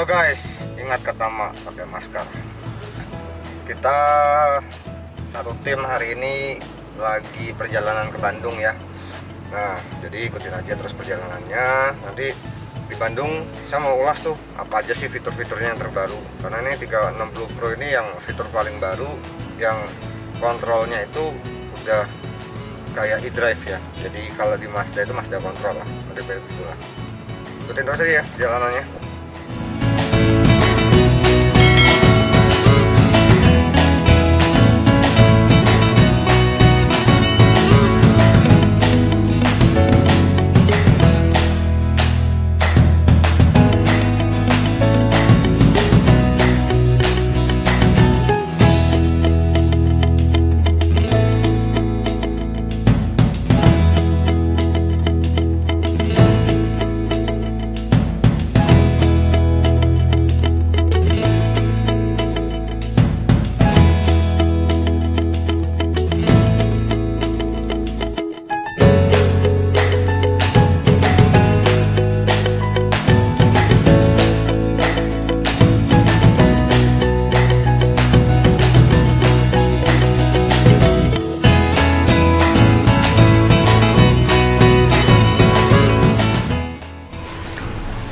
Halo guys, ingat kata mak pakai masker. Kita satu tim hari ini lagi perjalanan ke Bandung ya. Nah, jadi ikutin aja terus perjalanannya. Nanti di Bandung saya mau ulas tuh apa aja sih fitur-fiturnya yang terbaru. Karena ini 360 Pro ini yang fitur paling baru, yang kontrolnya itu udah kayak e-drive ya. Jadi kalau di Mazda itu Mazda Control lah, model itulah. Ikutin terus aja ya perjalanannya.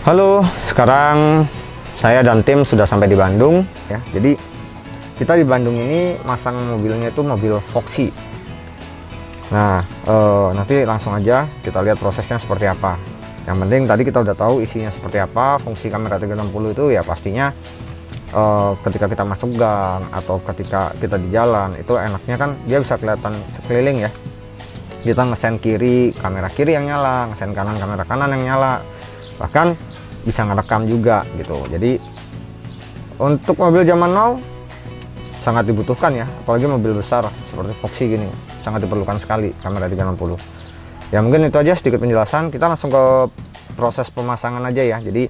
Halo, sekarang saya dan tim sudah sampai di Bandung ya. Jadi kita di Bandung ini masang mobilnya itu mobil Foxy. Nah, nanti langsung aja kita lihat prosesnya seperti apa. Yang penting tadi kita udah tahu isinya seperti apa. Fungsi kamera 360 itu ya pastinya ketika kita masuk gang atau ketika kita di jalan itu enaknya kan dia bisa kelihatan sekeliling ya. Kita ngesen kiri, kamera kiri yang nyala, ngesen kanan, kamera kanan yang nyala. Bahkan bisa ngerekam juga gitu. Jadi untuk mobil zaman now sangat dibutuhkan ya, apalagi mobil besar seperti Foxy gini, sangat diperlukan sekali kamera 360. Ya mungkin itu aja sedikit penjelasan. Kita langsung ke proses pemasangan aja ya. Jadi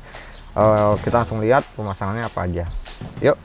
kita langsung lihat pemasangannya apa aja. Yuk.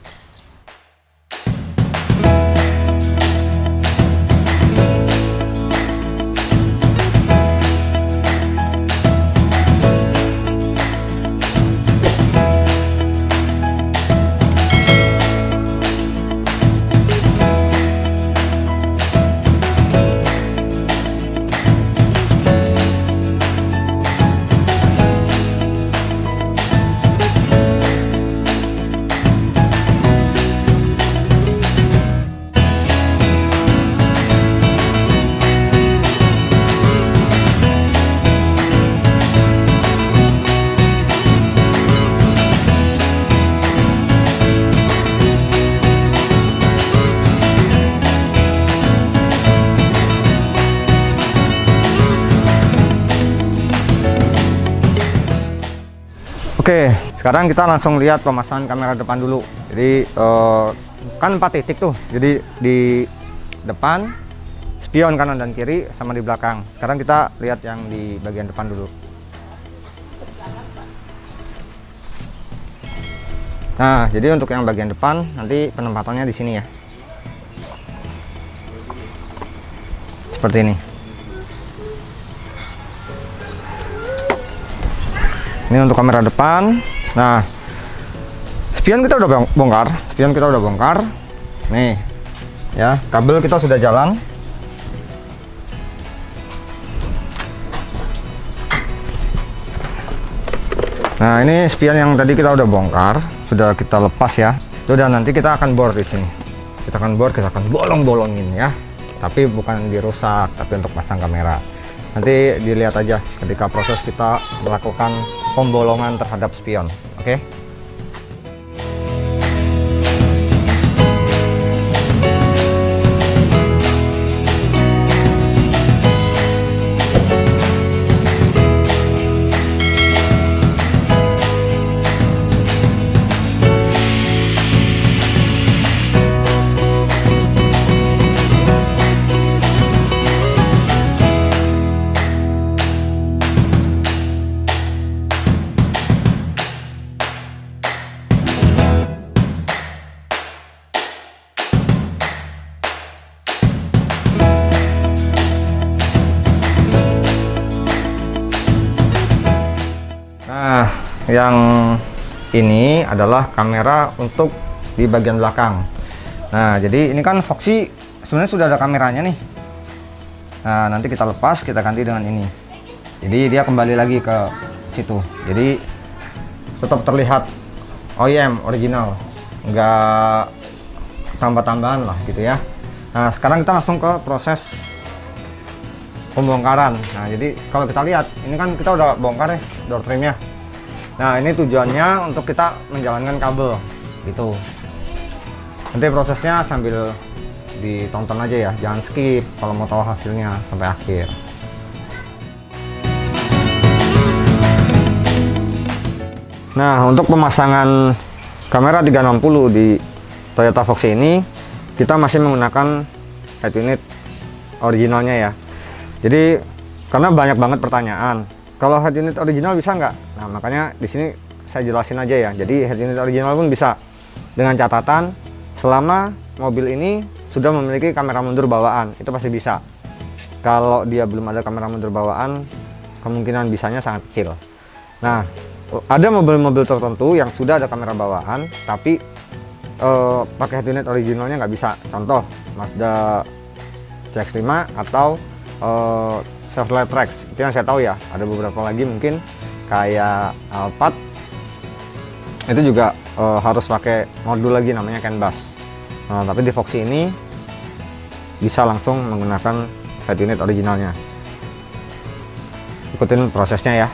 Oke, sekarang kita langsung lihat pemasangan kamera depan dulu. Jadi kan 4 titik tuh. Jadi di depan, spion kanan dan kiri, sama di belakang. Sekarang kita lihat yang di bagian depan dulu. Nah, jadi untuk yang bagian depan nanti penempatannya di sini ya. Seperti ini. Ini untuk kamera depan. Nah, spion kita udah bongkar. Nih, ya, kabel kita sudah jalan. Nah, ini spion yang tadi kita udah bongkar, sudah kita lepas ya. Sudah, nanti kita akan bor di sini. Kita akan bolong-bolongin ya. Tapi bukan dirusak, tapi untuk pasang kamera. Nanti dilihat aja ketika proses kita melakukan pembolongan terhadap spion, oke? Nah, yang ini adalah kamera untuk di bagian belakang. Nah, jadi ini kan Foxy sebenarnya sudah ada kameranya nih. Nah, nanti kita lepas, kita ganti dengan ini. Jadi dia kembali lagi ke situ. Jadi tetap terlihat OEM original, nggak tambah-tambahan lah gitu ya. Nah, sekarang kita langsung ke proses pembongkaran. Nah, jadi kalau kita lihat ini kan kita udah bongkar ya door trimnya. Nah, ini tujuannya untuk kita menjalankan kabel gitu. Nanti prosesnya sambil ditonton aja ya, jangan skip kalau mau tahu hasilnya sampai akhir. Nah, untuk pemasangan kamera 360 di Toyota Foxy ini kita masih menggunakan head unit originalnya ya. Jadi karena banyak banget pertanyaan, kalau head unit original bisa nggak? Nah, makanya di sini saya jelasin aja ya. Jadi head unit original pun bisa, dengan catatan selama mobil ini sudah memiliki kamera mundur bawaan, itu pasti bisa. Kalau dia belum ada kamera mundur bawaan, kemungkinan bisanya sangat kecil. Nah, ada mobil-mobil tertentu yang sudah ada kamera bawaan tapi pakai head unit originalnya nggak bisa. Contoh Mazda CX-5 atau Chevrolet Trax, itu yang saya tahu ya. Ada beberapa lagi mungkin kayak Alphard, itu juga harus pakai modul lagi namanya CAN bus. Nah, tapi di Foxy ini bisa langsung menggunakan head unit originalnya. Ikutin prosesnya ya.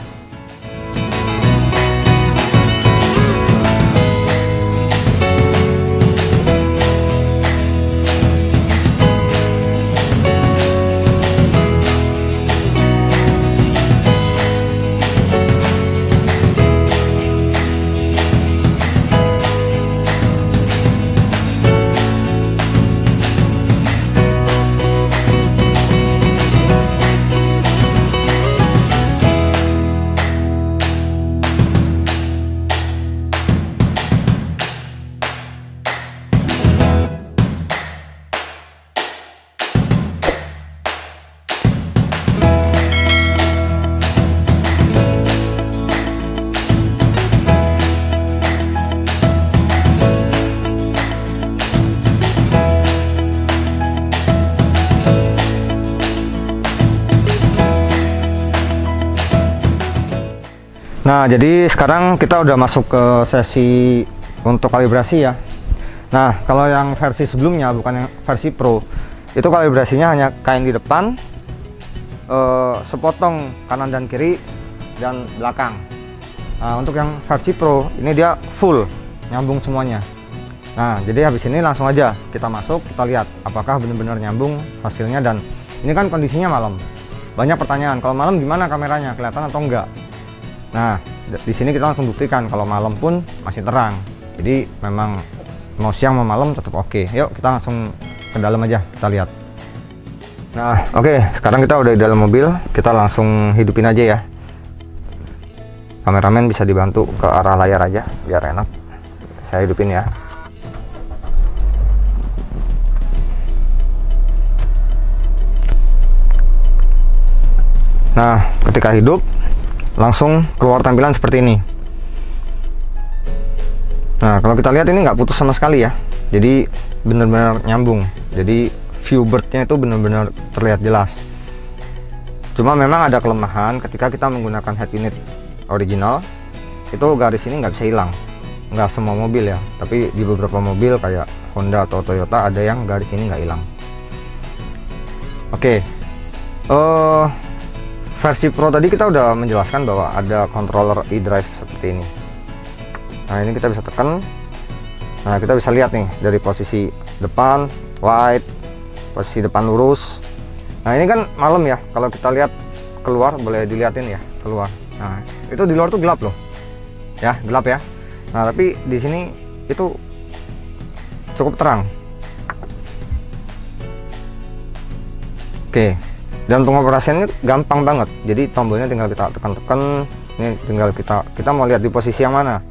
Nah, jadi sekarang kita udah masuk ke sesi untuk kalibrasi ya. Nah, kalau yang versi sebelumnya, bukan yang versi Pro, itu kalibrasinya hanya kain di depan, sepotong kanan dan kiri, dan belakang. Nah, untuk yang versi Pro, ini dia full, nyambung semuanya. Nah, jadi habis ini langsung aja kita masuk, kita lihat apakah benar-benar nyambung hasilnya. Dan ini kan kondisinya malam. Banyak pertanyaan, kalau malam gimana kameranya, kelihatan atau enggak? Nah, di sini kita langsung buktikan kalau malam pun masih terang. Jadi memang mau siang mau malam tetap oke. Yuk kita langsung ke dalam aja, kita lihat. Nah, oke, sekarang kita udah di dalam mobil, kita langsung hidupin aja ya. Kameramen bisa dibantu ke arah layar aja biar enak. Saya hidupin ya. Nah, ketika hidup langsung keluar tampilan seperti ini. Nah, kalau kita lihat ini nggak putus sama sekali ya, jadi benar-benar nyambung. Jadi view birdnya itu benar-benar terlihat jelas. Cuma memang ada kelemahan ketika kita menggunakan head unit original, itu garis ini nggak bisa hilang. Nggak semua mobil ya, tapi di beberapa mobil kayak Honda atau Toyota ada yang garis ini nggak hilang. Oke, versi Pro tadi kita udah menjelaskan bahwa ada controller e-drive seperti ini. Nah, ini kita bisa tekan. Nah, kita bisa lihat nih dari posisi depan wide, posisi depan lurus. Nah, ini kan malam ya, kalau kita lihat keluar, boleh dilihatin ya keluar. Nah, itu di luar tuh gelap loh ya, gelap ya. Nah, tapi di sini itu cukup terang. Oke, dan pengoperasiannya gampang banget. Jadi tombolnya tinggal kita tekan-tekan. Ini tinggal kita mau lihat di posisi yang mana.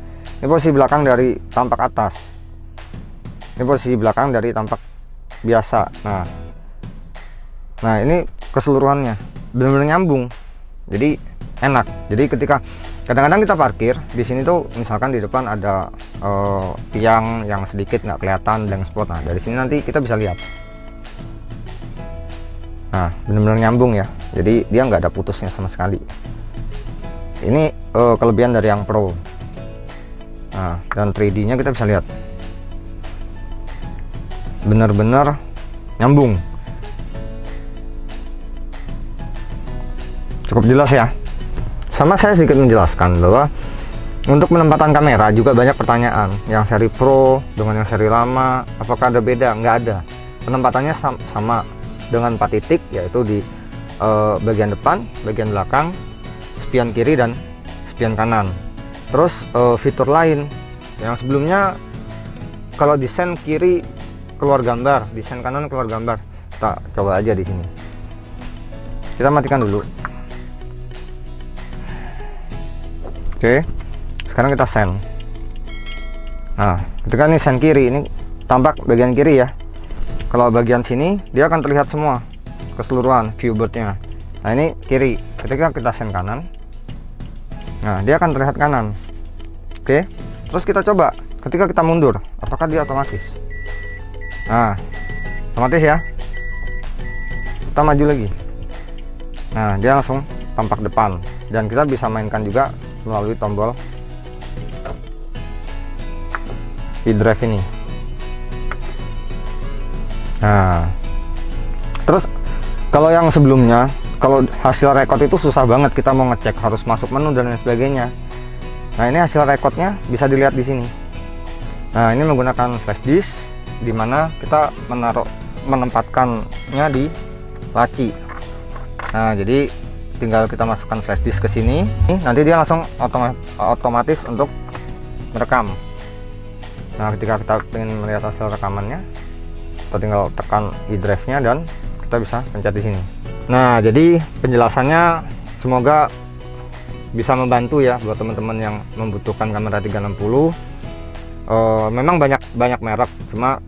Ini posisi belakang dari tampak atas, ini posisi belakang dari tampak biasa. Nah ini keseluruhannya benar-benar nyambung, jadi enak. Jadi ketika Kadang-kadang kita parkir di sini tuh, misalkan di depan ada tiang yang sedikit nggak kelihatan blank spot. Nah, dari sini nanti kita bisa lihat. Nah, benar-benar nyambung ya. Jadi dia nggak ada putusnya sama sekali. Ini kelebihan dari yang Pro. Nah, dan 3D-nya kita bisa lihat. Benar-benar nyambung. Cukup jelas ya. Sama saya sedikit menjelaskan bahwa untuk penempatan kamera juga banyak pertanyaan. Yang seri Pro dengan yang seri lama, apakah ada beda? Nggak ada. Penempatannya sama dengan 4 titik, yaitu di bagian depan, bagian belakang, spion kiri dan spion kanan. Terus fitur lain yang sebelumnya kalau desain kiri keluar gambar, desain kanan keluar gambar. Kita coba aja di sini. Kita matikan dulu. Oke, sekarang kita send. Nah, ketika ini send kiri, ini tampak bagian kiri ya. Kalau bagian sini dia akan terlihat semua keseluruhan viewboardnya. Nah, ini kiri. Ketika kita send kanan, nah dia akan terlihat kanan. Oke, terus kita coba ketika kita mundur, apakah dia otomatis? Nah, otomatis ya. Kita maju lagi. Nah, dia langsung tampak depan, dan kita bisa mainkan juga melalui tombol e-drive ini. Nah, terus kalau yang sebelumnya, kalau hasil record itu susah banget, kita mau ngecek harus masuk menu dan lain sebagainya. Nah, ini hasil recordnya bisa dilihat di sini. Nah, ini menggunakan flash disk, dimana kita menempatkannya di laci. Nah, jadi tinggal kita masukkan flash disk ke sini, nanti dia langsung otomatis untuk merekam. Nah, ketika kita ingin melihat hasil rekamannya, kita tinggal tekan e-drive-nya dan kita bisa pencet di sini. Nah, jadi penjelasannya semoga bisa membantu ya buat teman-teman yang membutuhkan kamera 360. Memang banyak merek, cuma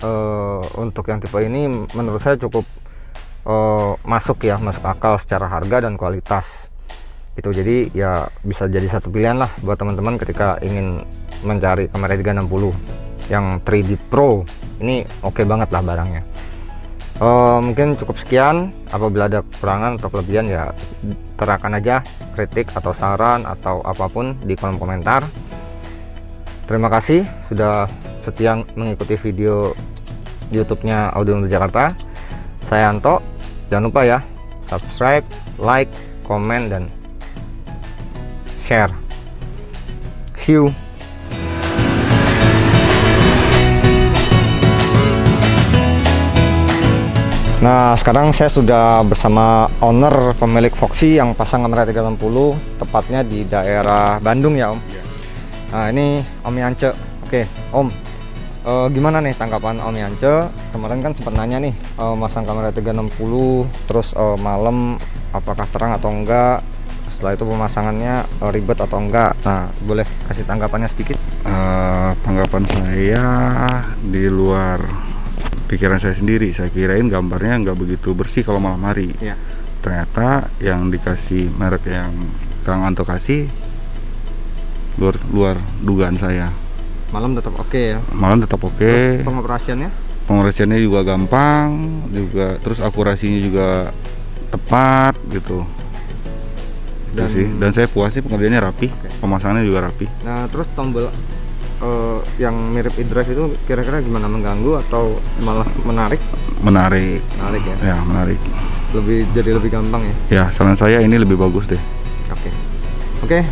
untuk yang tipe ini menurut saya cukup masuk akal secara harga dan kualitas itu. Jadi ya bisa jadi satu pilihan lah buat teman-teman ketika ingin mencari kamera 360 yang 3D Pro. Ini oke banget lah barangnya. Mungkin cukup sekian. Apabila ada kekurangan atau kelebihan ya terakan aja kritik atau saran atau apapun di kolom komentar. Terima kasih sudah setia mengikuti video YouTube-nya Audio Mobil Jakarta. Saya Anto. Jangan lupa ya, subscribe, like, komen, dan share. See you. Nah, sekarang saya sudah bersama owner pemilik Foxy yang pasang kamera 360, tepatnya di daerah Bandung ya, Om. Nah, ini Om Yance. Oke, Om. Gimana nih tanggapan Om Yance? Kemarin kan sempat nanya nih, masang kamera 360 terus malam apakah terang atau enggak, setelah itu pemasangannya ribet atau enggak. Nah, boleh kasih tanggapannya sedikit? Tanggapan saya di luar pikiran saya sendiri. Saya kirain gambarnya nggak begitu bersih kalau malam hari ya. Ternyata yang dikasih merek yang Kang Anto kasih luar dugaan saya. Malam tetap oke ya? Malam tetap oke. Terus pengoperasiannya? Pengoperasiannya juga gampang, juga terus akurasinya juga tepat gitu. Dan saya puas sih, pengerjaannya rapi, pemasangannya juga rapi. Nah, terus tombol yang mirip e-drive itu kira-kira gimana, mengganggu atau malah menarik? Menarik ya? Ya, menarik. Jadi lebih gampang ya? Ya, saran saya ini lebih bagus deh. Oke,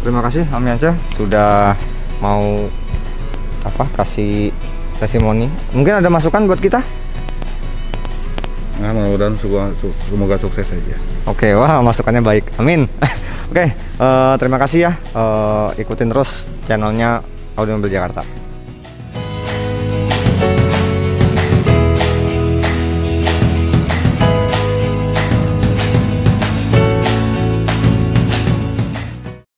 terima kasih Om Yance sudah mau kasih testimoni. Mungkin ada masukan buat kita? Nah, mudah-mudahan semoga sukses saja. Oke, wah masukannya baik, amin. Oke, terima kasih ya, ikutin terus channelnya Audio Mobil Jakarta.